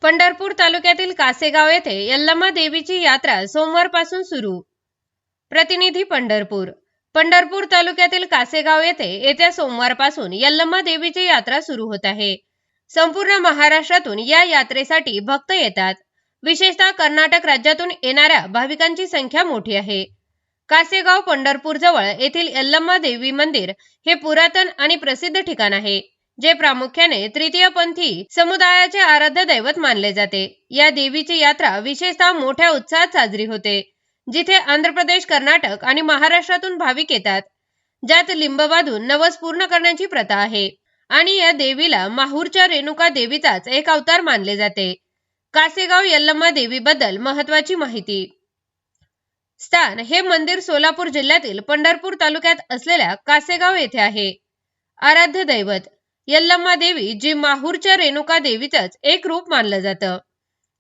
पंढरपूर तालुक्यातील कासेगाव येथे यल्लम्मा देवीची यात्रा सोमवारपासून सुरू। प्रतिनिधी पंढरपूर। पंढरपूर तालुक्यातील कासेगाव येथे येत्या सोमवारपासून यल्लम्मा देवीची यात्रा सुरू होत आहे। संपूर्ण महाराष्ट्रातून या यात्रेसाठी भक्त येतात। विशेषतः कर्नाटक राज्यातून येणाऱ्या भाविकांची संख्या मोठी आहे। कासेगाव पंढरपूर जवळ येथील यल्लम्मा देवी मंदिर हे पुरातन आणि प्रसिद्ध ठिकाण आहे, जे प्रामुख्याने तृतीयपंथी समुदायाचे आराध्य दैवत मानले जाते। या देवीची यात्रा विशेषतः मोठ्या उत्साहात साजरी होते, जिथे आंध्र प्रदेश, कर्नाटक आणि महाराष्ट्रातून भाविक येतात, ज्यात लिंब बांधून नवस पूर्ण करण्याची प्रथा आहे आणि या देवीला माहूरच्या रेणुका देवीचाच एक अवतार मानले जाते। कासेगाव यल्लम्मा देवीबद्दल महत्त्वाची माहिती। स्थान हे मंदिर सोलापूर जिल्ह्यातील पंढरपूर तालुक्यात असलेल्या कासेगाव येथे आहे। आराध्य दैवत यल्लम्मा देवी, जी माहूरच्या रेणुका देवीचंच एक रूप मानलं जातं।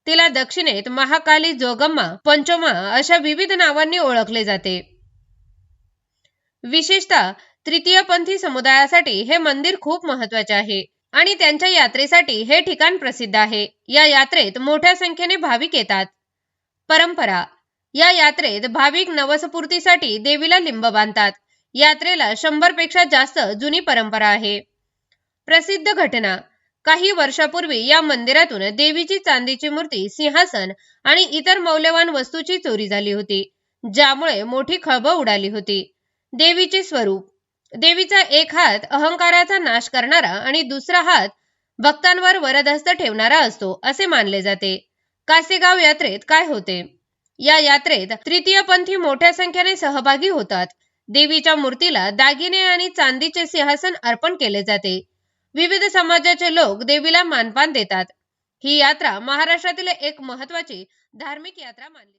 तिला दक्षिणेत महाकाली, जोगम्मा, पंचोमा अशा विविध नावांनी ओळखले जाते। विशेषतः तृतीयपंथी समुदायासाठी हे मंदिर खूप महत्त्वाचे आहे आणि त्यांच्या यात्रेसाठी हे ठिकाण प्रसिद्ध आहे। या यात्रेत मोठ्या संख्येने भाविक येतात। परंपरा। या यात्रेत भाविक नवसपूर्तीसाठी देवीला लिंब बांधतात। यात्रेला 100 पेक्षा जास्त जुनी परंपरा आहे। प्रसिद्ध घटना। काही वर्षापूर्वी या मंदिरातून देवीची चांदीची मूर्ती, सिंहासन आणि इतर मौल्यवान वस्तूची चोरी झाली होती, ज्यामुळे मोठी खळबळ उडाली होती। देवीचे स्वरूप। देवीचा एक हात अहंकाराचा नाश करणारा आणि दुसरा हात भक्तांवर वरदहस्त ठेवणारा असतो, असे मानले जाते। कासेगाव यात्रेत काय होते? या यात्रेत तृतीयपंथी मोठ्या संख्येने सहभागी होतात। देवीच्या मूर्तीला दागिने आणि चांदीचे सिंहासन अर्पण केले जाते। विविध समाजाचे लोक देवीला मानपान देतात। ही यात्रा महाराष्ट्रातील एक महत्त्वाची धार्मिक यात्रा मानली